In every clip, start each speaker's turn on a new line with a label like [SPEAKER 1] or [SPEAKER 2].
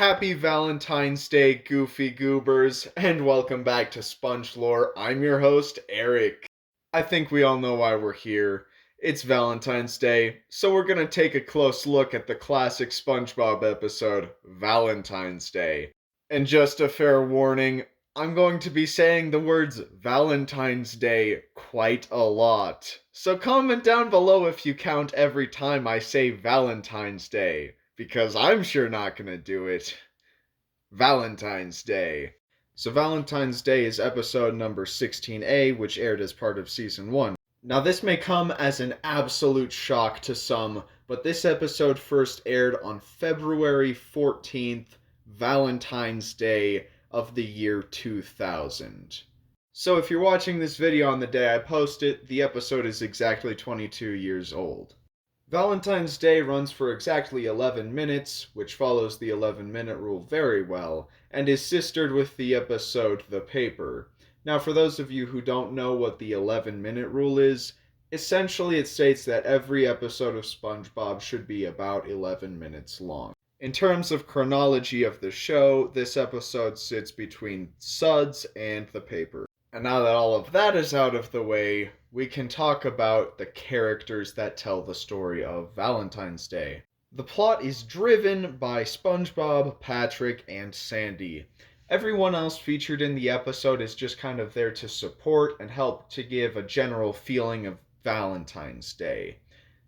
[SPEAKER 1] Happy Valentine's Day, Goofy Goobers, and welcome back to Sponge Lore. I'm your host, Eric. I think we all know why we're here. It's Valentine's Day, so we're gonna take a close look at the classic SpongeBob episode, Valentine's Day. And just a fair warning, I'm going to be saying the words Valentine's Day quite a lot. So comment down below if you count every time I say Valentine's Day, because I'm sure not gonna do it. Valentine's Day. So Valentine's Day is episode number 16A, which aired as part of season 1. Now this may come as an absolute shock to some, but this episode first aired on February 14th, Valentine's Day of the year 2000. So if you're watching this video on the day I post it, the episode is exactly 22 years old. Valentine's Day runs for exactly 11 minutes, which follows the 11-minute rule very well, and is sistered with the episode The Paper. Now, for those of you who don't know what the 11-minute rule is, essentially it states that every episode of SpongeBob should be about 11 minutes long. In terms of chronology of the show, this episode sits between Suds and The Paper. And now that all of that is out of the way, we can talk about the characters that tell the story of Valentine's Day. The plot is driven by SpongeBob, Patrick, and Sandy. Everyone else featured in the episode is just kind of there to support and help to give a general feeling of Valentine's Day.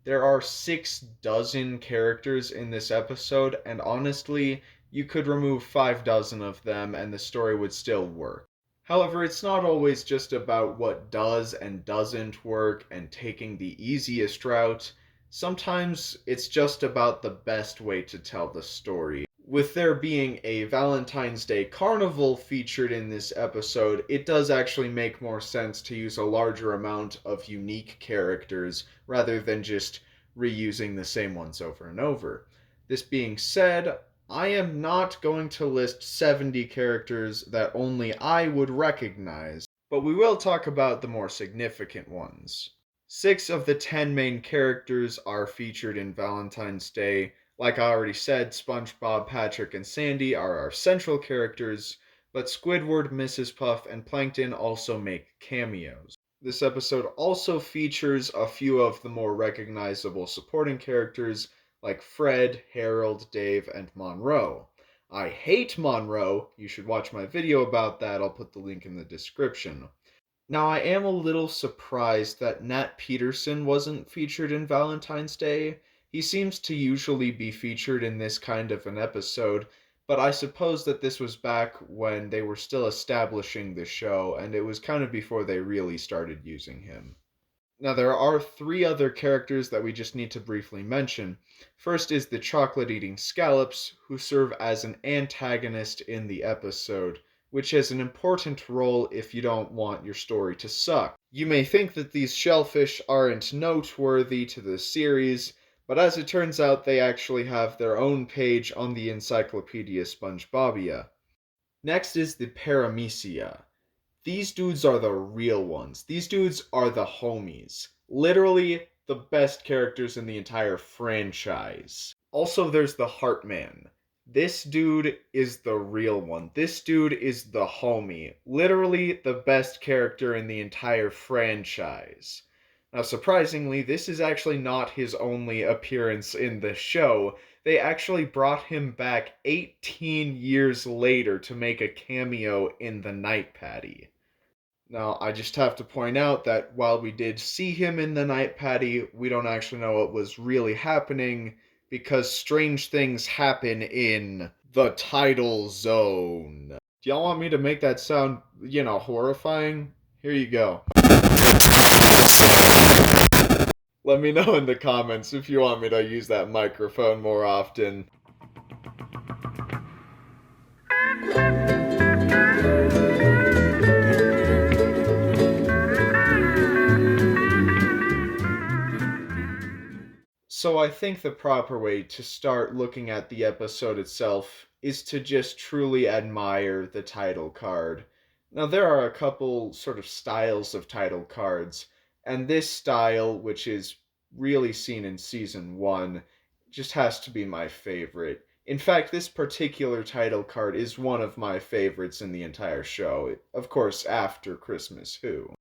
[SPEAKER 1] There are 6 dozen characters in this episode, and honestly, you could remove 5 dozen of them and the story would still work. However, it's not always just about what does and doesn't work and taking the easiest route. Sometimes it's just about the best way to tell the story. With there being a Valentine's Day Carnival featured in this episode, it does actually make more sense to use a larger amount of unique characters rather than just reusing the same ones over and over. This being said, I am not going to list 70 characters that only I would recognize, but we will talk about the more significant ones. 6 of the 10 main characters are featured in Valentine's Day. Like I already said, SpongeBob, Patrick, and Sandy are our central characters, but Squidward, Mrs. Puff, and Plankton also make cameos. This episode also features a few of the more recognizable supporting characters, like Fred, Harold, Dave, and Monroe. I hate Monroe. You should watch my video about that. I'll put the link in the description. Now, I am a little surprised that Nat Peterson wasn't featured in Valentine's Day. He seems to usually be featured in this kind of an episode, but I suppose that this was back when they were still establishing the show, and it was kind of before they really started using him. Now, there are 3 other characters that we just need to briefly mention. First is the chocolate-eating scallops, who serve as an antagonist in the episode, which has an important role if you don't want your story to suck. You may think that these shellfish aren't noteworthy to the series, but as it turns out, they actually have their own page on the Encyclopedia SpongeBobia. Next is the Paramecia. These dudes are the real ones. These dudes are the homies. Literally the best characters in the entire franchise. Also, there's the Heartman. This dude is the real one. This dude is the homie. Literally the best character in the entire franchise. Now, surprisingly, this is actually not his only appearance in the show. They actually brought him back 18 years later to make a cameo in the Night Patty. Now, I just have to point out that while we did see him in the Night Patty, we don't actually know what was really happening, because strange things happen in the Tidal Zone. Do y'all want me to make that sound, horrifying? Here you go. Let me know in the comments if you want me to use that microphone more often. So I think the proper way to start looking at the episode itself is to just truly admire the title card. Now, there are a couple sort of styles of title cards, and this style, which is really seen in season 1, just has to be my favorite. In fact, this particular title card is one of my favorites in the entire show, of course, after Christmas Who.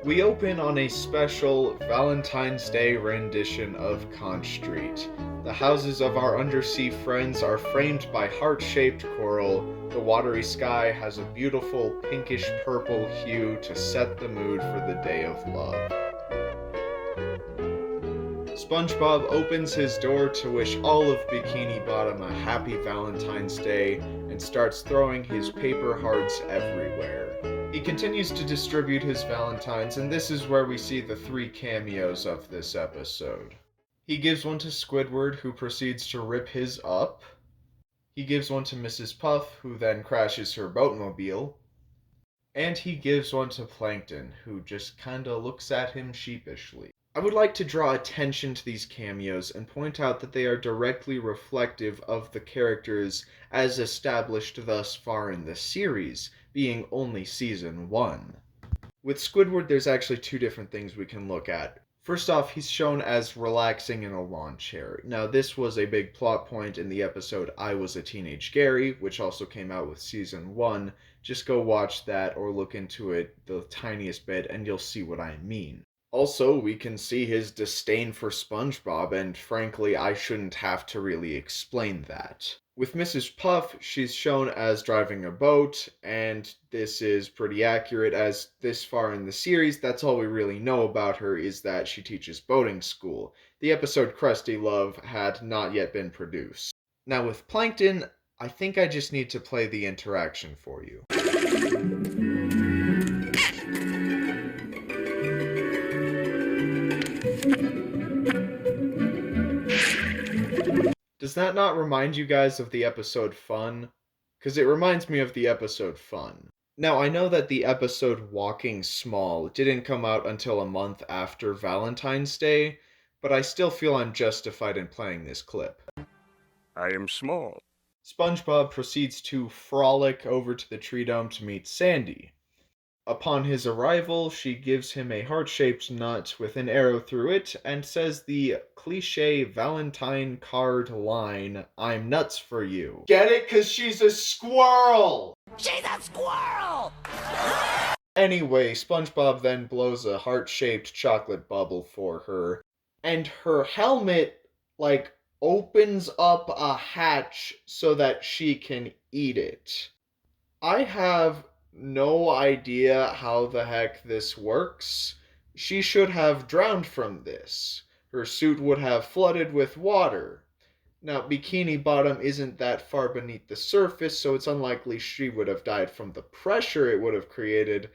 [SPEAKER 1] We open on a special Valentine's Day rendition of Conch Street. The houses of our undersea friends are framed by heart-shaped coral. The watery sky has a beautiful pinkish-purple hue to set the mood for the day of love. SpongeBob opens his door to wish all of Bikini Bottom a happy Valentine's Day and starts throwing his paper hearts everywhere. He continues to distribute his Valentines, and this is where we see the 3 cameos of this episode. He gives one to Squidward, who proceeds to rip his up. He gives one to Mrs. Puff, who then crashes her boatmobile. And he gives one to Plankton, who just kinda looks at him sheepishly. I would like to draw attention to these cameos and point out that they are directly reflective of the characters as established thus far in the series, being only Season 1. With Squidward, there's actually 2 different things we can look at. First off, he's shown as relaxing in a lawn chair. Now, this was a big plot point in the episode I Was a Teenage Gary, which also came out with Season 1. Just go watch that or look into it the tiniest bit and you'll see what I mean. Also, we can see his disdain for SpongeBob, and frankly, I shouldn't have to really explain that. With Mrs. Puff, she's shown as driving a boat, and this is pretty accurate as this far in the series, that's all we really know about her is that she teaches boating school. The episode Krusty Love had not yet been produced. Now with Plankton, I think I just need to play the interaction for you. Does that not remind you guys of the episode Fun? Because it reminds me of the episode Fun. Now, I know that the episode Walking Small didn't come out until a month after Valentine's Day, but I still feel I'm justified in playing this clip.
[SPEAKER 2] I am small.
[SPEAKER 1] SpongeBob proceeds to frolic over to the tree dome to meet Sandy. Upon his arrival, she gives him a heart-shaped nut with an arrow through it and says the cliché Valentine card line, "I'm nuts for you." Get it? 'Cause she's a squirrel!
[SPEAKER 3] She's a squirrel!
[SPEAKER 1] Anyway, SpongeBob then blows a heart-shaped chocolate bubble for her, and her helmet, opens up a hatch so that she can eat it. I have no idea how the heck this works. She should have drowned from this. Her suit would have flooded with water. Now, Bikini Bottom isn't that far beneath the surface, so it's unlikely she would have died from the pressure it would have created,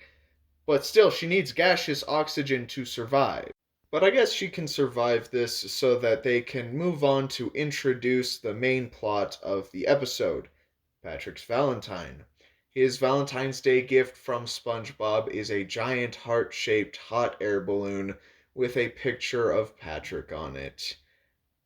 [SPEAKER 1] but still, she needs gaseous oxygen to survive. But I guess she can survive this so that they can move on to introduce the main plot of the episode, Patrick's Valentine. His Valentine's Day gift from SpongeBob is a giant heart-shaped hot air balloon with a picture of Patrick on it.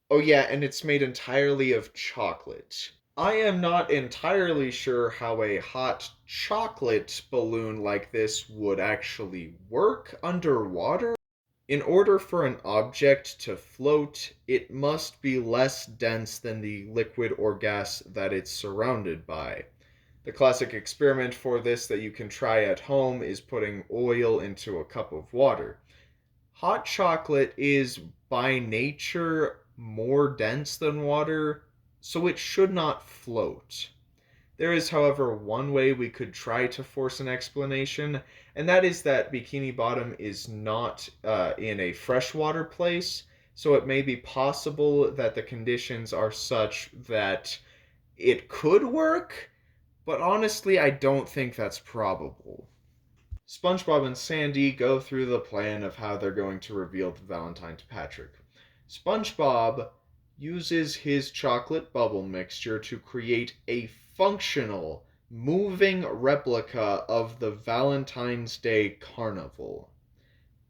[SPEAKER 1] Oh yeah, and it's made entirely of chocolate. I am not entirely sure how a hot chocolate balloon like this would actually work underwater. In order for an object to float, it must be less dense than the liquid or gas that it's surrounded by. The classic experiment for this that you can try at home is putting oil into a cup of water. Hot chocolate is by nature more dense than water, so it should not float. There is, however, one way we could try to force an explanation, and that is that Bikini Bottom is not in a freshwater place, so it may be possible that the conditions are such that it could work, but honestly, I don't think that's probable. SpongeBob and Sandy go through the plan of how they're going to reveal the Valentine to Patrick. SpongeBob uses his chocolate bubble mixture to create a functional, moving replica of the Valentine's Day Carnival.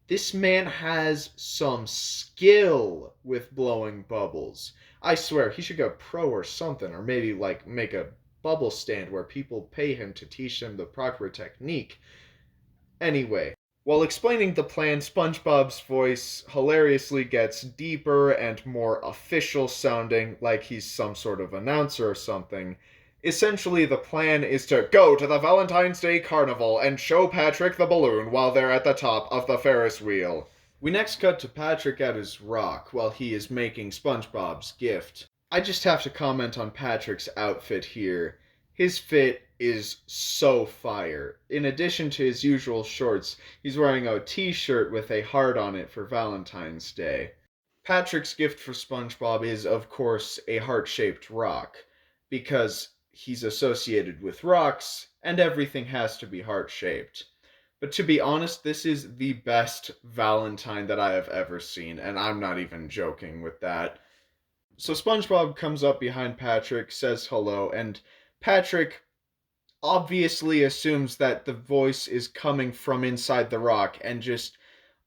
[SPEAKER 1] This man has some skill with blowing bubbles. I swear, he should go pro or something, or maybe make a bubble stand where people pay him to teach them the proper technique. Anyway, While explaining the plan, SpongeBob's voice hilariously gets deeper and more official sounding, like he's some sort of announcer or something. Essentially, the plan is to go to the Valentine's Day Carnival and show Patrick the balloon while they're at the top of the Ferris wheel. We next cut to Patrick at his rock while he is making SpongeBob's gift. I just have to comment on Patrick's outfit here. His fit is so fire. In addition to his usual shorts, he's wearing a t-shirt with a heart on it for Valentine's Day. Patrick's gift for SpongeBob is, of course, a heart-shaped rock, because he's associated with rocks, and everything has to be heart-shaped. But to be honest, this is the best Valentine that I have ever seen, and I'm not even joking with that. So SpongeBob comes up behind Patrick, says hello, and Patrick obviously assumes that the voice is coming from inside the rock, and just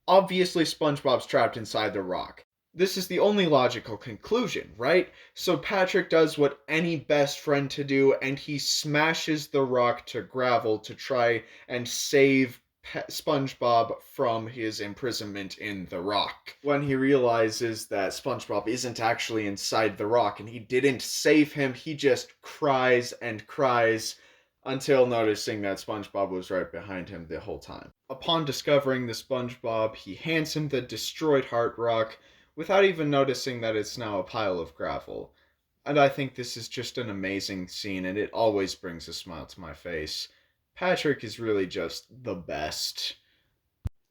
[SPEAKER 1] obviously SpongeBob's trapped inside the rock. This is the only logical conclusion, right? So Patrick does what any best friend to do, and he smashes the rock to gravel to try and save SpongeBob from his imprisonment in the rock. When he realizes that SpongeBob isn't actually inside the rock and he didn't save him, he just cries and cries until noticing that SpongeBob was right behind him the whole time. Upon discovering the SpongeBob, he hands him the destroyed heart rock without even noticing that it's now a pile of gravel. And I think this is just an amazing scene, and it always brings a smile to my face. Patrick is really just the best.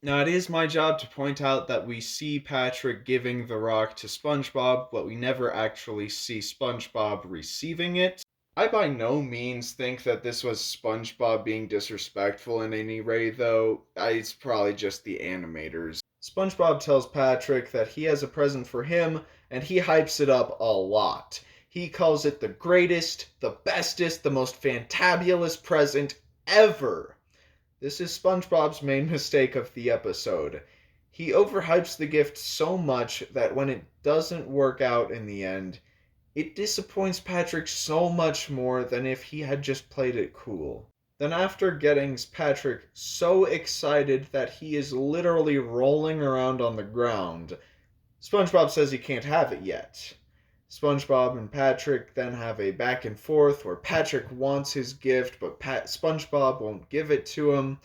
[SPEAKER 1] Now, it is my job to point out that we see Patrick giving the rock to SpongeBob, but we never actually see SpongeBob receiving it. I by no means think that this was SpongeBob being disrespectful in any way, though. It's probably just the animators. SpongeBob tells Patrick that he has a present for him, and he hypes it up a lot. He calls it the greatest, the bestest, the most fantabulous present ever. This is SpongeBob's main mistake of the episode. He overhypes the gift so much that when it doesn't work out in the end, it disappoints Patrick so much more than if he had just played it cool. Then after getting Patrick so excited that he is literally rolling around on the ground, SpongeBob says he can't have it yet. SpongeBob and Patrick then have a back and forth where Patrick wants his gift, but SpongeBob won't give it to him.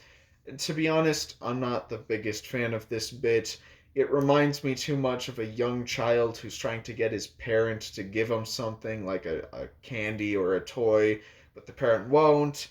[SPEAKER 1] To be honest, I'm not the biggest fan of this bit. It reminds me too much of a young child who's trying to get his parent to give him something like a candy or a toy, but the parent won't.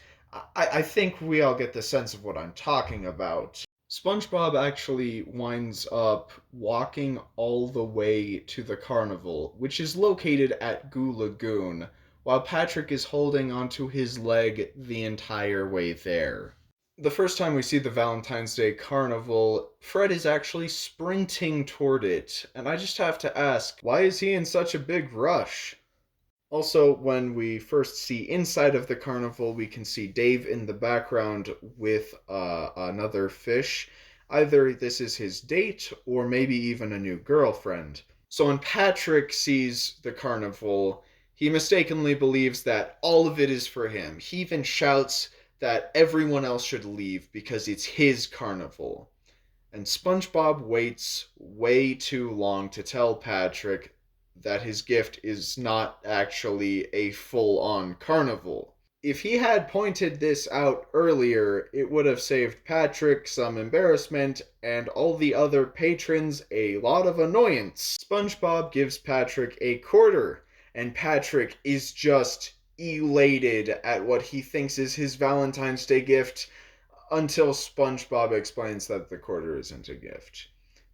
[SPEAKER 1] I think we all get the sense of what I'm talking about. SpongeBob actually winds up walking all the way to the carnival, which is located at Goo Lagoon, while Patrick is holding onto his leg the entire way there. The first time we see the Valentine's Day Carnival, Fred is actually sprinting toward it, and I just have to ask, why is he in such a big rush? Also, when we first see inside of the carnival, we can see Dave in the background with another fish. Either this is his date, or maybe even a new girlfriend. So when Patrick sees the carnival, he mistakenly believes that all of it is for him. He even shouts that everyone else should leave because it's his carnival. And SpongeBob waits way too long to tell Patrick that his gift is not actually a full-on carnival. If he had pointed this out earlier, it would have saved Patrick some embarrassment and all the other patrons a lot of annoyance. SpongeBob gives Patrick a quarter, and Patrick is just elated at what he thinks is his Valentine's Day gift until SpongeBob explains that the quarter isn't a gift.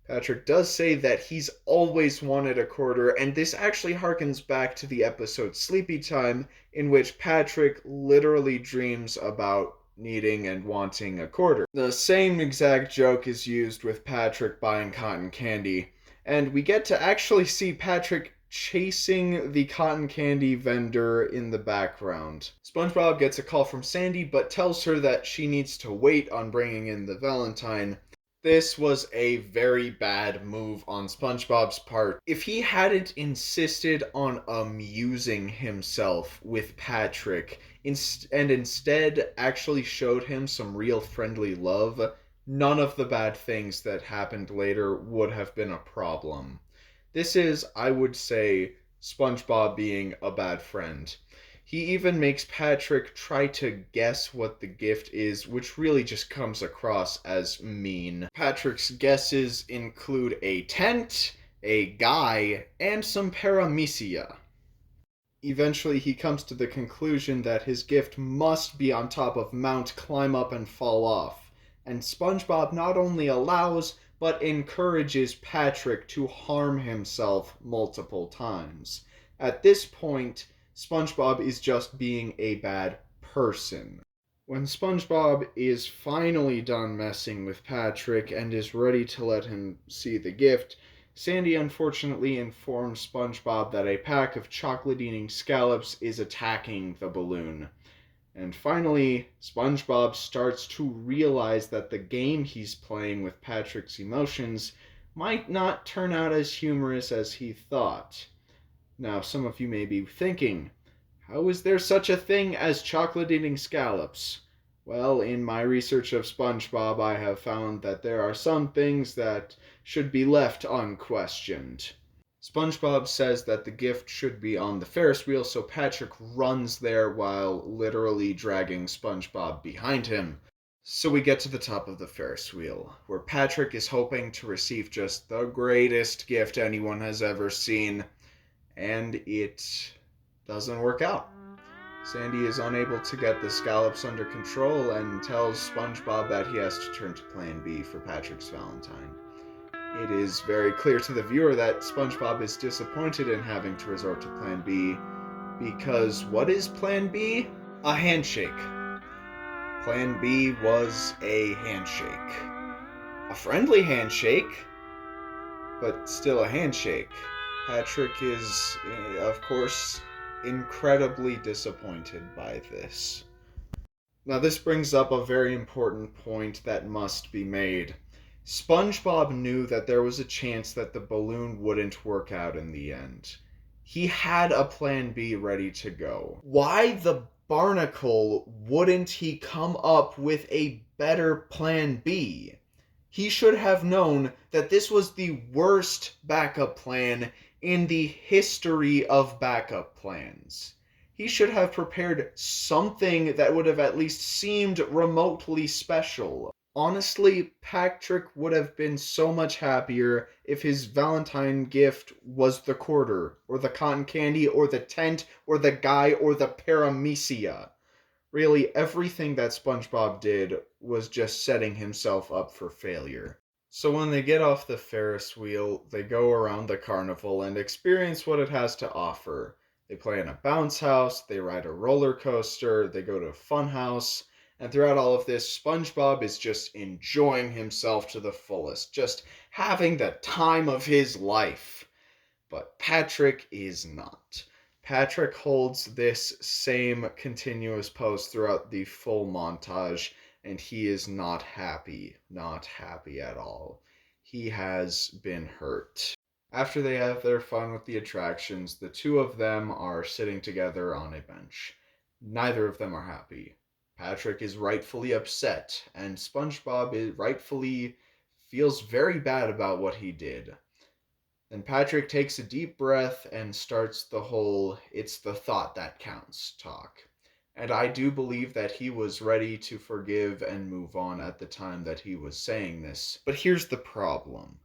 [SPEAKER 1] Patrick does say that he's always wanted a quarter, and this actually harkens back to the episode Sleepy Time, in which Patrick literally dreams about needing and wanting a quarter. The same exact joke is used with Patrick buying cotton candy, and we get to actually see Patrick chasing the cotton candy vendor in the background. SpongeBob gets a call from Sandy, but tells her that she needs to wait on bringing in the Valentine. This was a very bad move on SpongeBob's part. If he hadn't insisted on amusing himself with Patrick and instead actually showed him some real friendly love, none of the bad things that happened later would have been a problem. This is, I would say, SpongeBob being a bad friend. He even makes Patrick try to guess what the gift is, which really just comes across as mean. Patrick's guesses include a tent, a guy, and some paramecia. Eventually, he comes to the conclusion that his gift must be on top of Mount Climb Up and Fall Off, and SpongeBob not only allows but encourages Patrick to harm himself multiple times. At this point, SpongeBob is just being a bad person. When SpongeBob is finally done messing with Patrick and is ready to let him see the gift, Sandy unfortunately informs SpongeBob that a pack of chocolate-eating scallops is attacking the balloon. And finally, SpongeBob starts to realize that the game he's playing with Patrick's emotions might not turn out as humorous as he thought. Now, some of you may be thinking, how is there such a thing as chocolate-eating scallops? Well, in my research of SpongeBob, I have found that there are some things that should be left unquestioned. SpongeBob says that the gift should be on the Ferris wheel, so Patrick runs there while literally dragging SpongeBob behind him. So we get to the top of the Ferris wheel, where Patrick is hoping to receive just the greatest gift anyone has ever seen, and it doesn't work out. Sandy is unable to get the scallops under control and tells SpongeBob that he has to turn to Plan B for Patrick's Valentine. It is very clear to the viewer that SpongeBob is disappointed in having to resort to Plan B, because what is Plan B? A handshake. Plan B was a handshake. A friendly handshake, but still a handshake. Patrick is, of course, incredibly disappointed by this. Now, this brings up a very important point that must be made. SpongeBob knew that there was a chance that the balloon wouldn't work out in the end. He had a plan B ready to go. Why the barnacle wouldn't he come up with a better plan B? He should have known that this was the worst backup plan in the history of backup plans. He should have prepared something that would have at least seemed remotely special. Honestly, Patrick would have been so much happier if his Valentine gift was the quarter, or the cotton candy, or the tent, or the guy, or the paramecia. Really, everything that SpongeBob did was just setting himself up for failure. So when they get off the Ferris wheel, they go around the carnival and experience what it has to offer. They play in a bounce house, they ride a roller coaster, they go to a fun house, and throughout all of this, SpongeBob is just enjoying himself to the fullest, just having the time of his life. But Patrick is not. Patrick holds this same continuous pose throughout the full montage, and he is not happy at all. He has been hurt. After they have their fun with the attractions, the two of them are sitting together on a bench. Neither of them are happy. Patrick is rightfully upset, and SpongeBob rightfully feels very bad about what he did. Then Patrick takes a deep breath and starts the whole "it's the thought that counts" talk. And I do believe that he was ready to forgive and move on at the time that he was saying this. But here's the problem.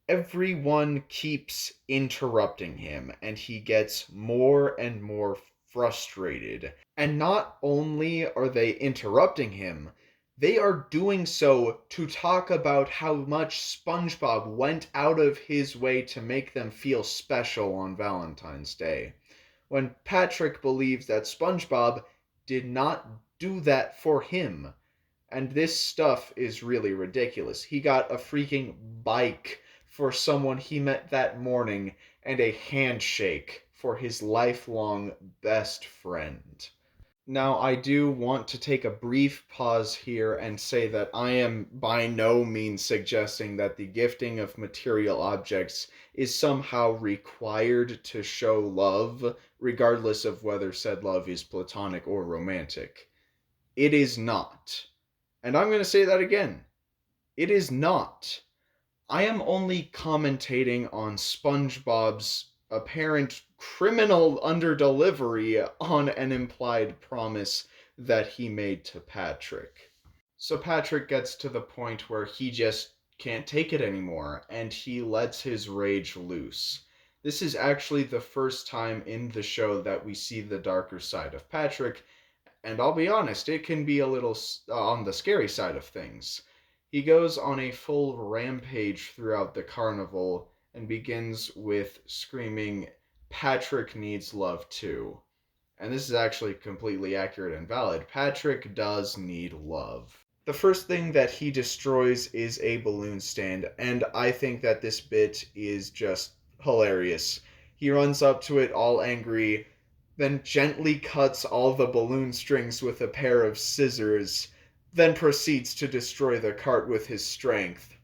[SPEAKER 1] Everyone keeps interrupting him, and he gets more and more frustrated. And not only are they interrupting him, they are doing so to talk about how much SpongeBob went out of his way to make them feel special on Valentine's Day, when Patrick believes that SpongeBob did not do that for him. And this stuff is really ridiculous. He got a freaking bike for someone he met that morning, and a handshake for his lifelong best friend. Now, I do want to take a brief pause here and say that I am by no means suggesting that the gifting of material objects is somehow required to show love, regardless of whether said love is platonic or romantic. It is not. And I'm going to say that again. It is not. I am only commentating on SpongeBob's apparent criminal underdelivery on an implied promise that he made to Patrick. So Patrick gets to the point where he just can't take it anymore, and he lets his rage loose. This is actually the first time in the show that we see the darker side of Patrick, and I'll be honest, it can be a little on the scary side of things. He goes on a full rampage throughout the carnival and begins with screaming, "Patrick needs love too." And this is actually completely accurate and valid. Patrick does need love. The first thing that he destroys is a balloon stand, and I think that this bit is just hilarious. He runs up to it all angry, then gently cuts all the balloon strings with a pair of scissors, then proceeds to destroy the cart with his strength.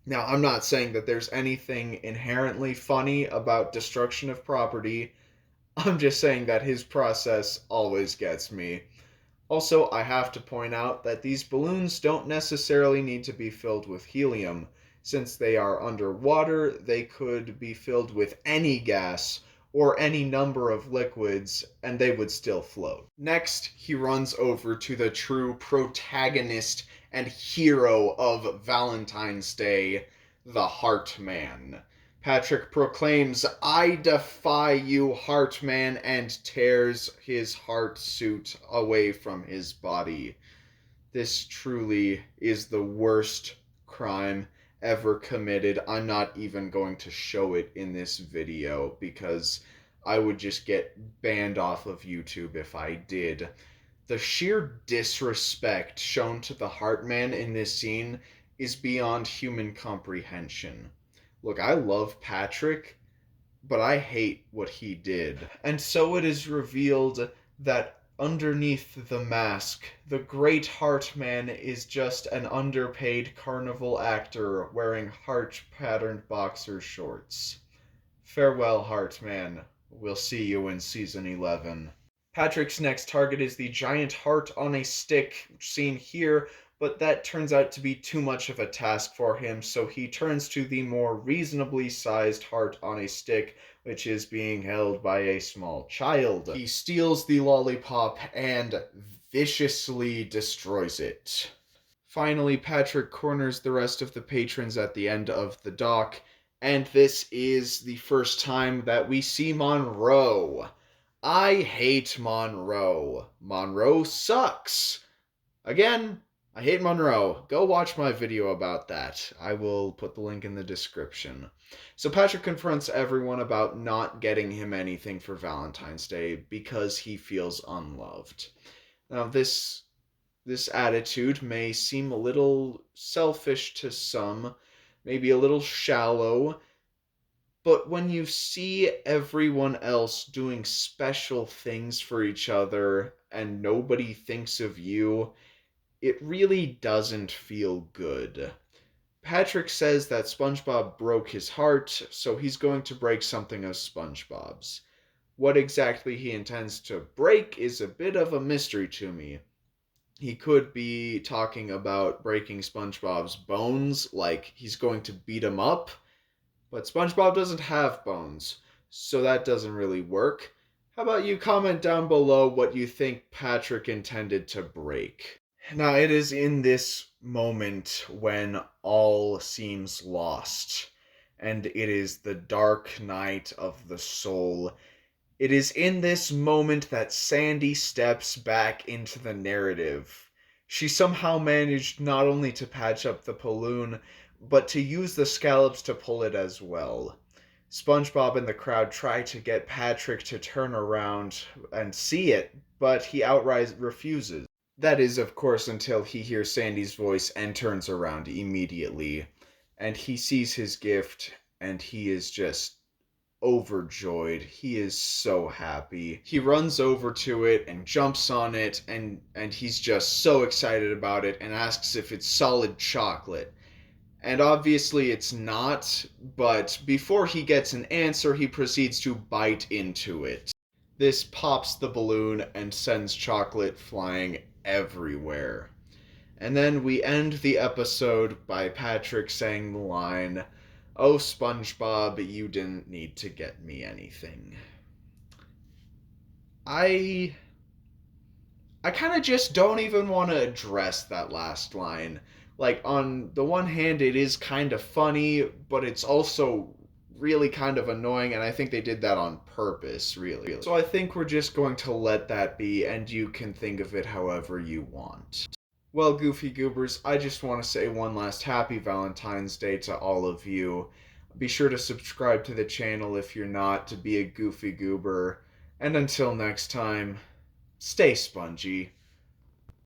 [SPEAKER 1] Now, I'm not saying that there's anything inherently funny about destruction of property. I'm just saying that his process always gets me. Also, I have to point out that these balloons don't necessarily need to be filled with helium. Since they are underwater, they could be filled with any gas or any number of liquids, and they would still float. Next, he runs over to the true protagonist and hero of Valentine's Day, the Heartman. Patrick proclaims, "I defy you, Heartman," and tears his heart suit away from his body. This truly is the worst crime ever committed. I'm not even going to show it in this video because I would just get banned off of YouTube if I did. The sheer disrespect shown to the Heartman in this scene is beyond human comprehension. Look, I love Patrick, but I hate what he did. And so it is revealed that underneath the mask, the great Heartman is just an underpaid carnival actor wearing heart-patterned boxer shorts. Farewell, Heartman. We'll see you in season 11. Patrick's next target is the giant heart on a stick, seen here, but that turns out to be too much of a task for him, so he turns to the more reasonably sized heart on a stick, which is being held by a small child. He steals the lollipop and viciously destroys it. Finally, Patrick corners the rest of the patrons at the end of the dock, and this is the first time that we see Monroe. I hate Monroe. Monroe sucks. Again, I hate Monroe. Go watch my video about that. I will put the link in the description. So Patrick confronts everyone about not getting him anything for Valentine's Day because he feels unloved. Now, this attitude may seem a little selfish to some, maybe a little shallow, but when you see everyone else doing special things for each other and nobody thinks of you, it really doesn't feel good. Patrick says that SpongeBob broke his heart, so he's going to break something of SpongeBob's. What exactly he intends to break is a bit of a mystery to me. He could be talking about breaking SpongeBob's bones, like he's going to beat him up, but SpongeBob doesn't have bones, so that doesn't really work. How about you comment down below what you think Patrick intended to break? Now, it is in this moment when all seems lost, and it is the dark night of the soul. It is in this moment that Sandy steps back into the narrative. She somehow managed not only to patch up the balloon, but to use the scallops to pull it as well. SpongeBob and the crowd try to get Patrick to turn around and see it, but he outright refuses. That is, of course, until he hears Sandy's voice and turns around immediately. And he sees his gift, and he is just overjoyed. He is so happy. He runs over to it and jumps on it, and he's just so excited about it and asks if it's solid chocolate. And obviously it's not, but before he gets an answer, he proceeds to bite into it. This pops the balloon and sends chocolate flying everywhere. And then we end the episode by Patrick saying the line, "Oh, SpongeBob, you didn't need to get me anything." I kind of just don't even want to address that last line. Like, on the one hand, it is kind of funny, but it's also really kind of annoying, and I think they did that on purpose, really. So I think we're just going to let that be, and you can think of it however you want. Well, Goofy Goobers, I just want to say one last happy Valentine's Day to all of you. Be sure to subscribe to the channel if you're not, to be a Goofy Goober. And until next time, stay spongy.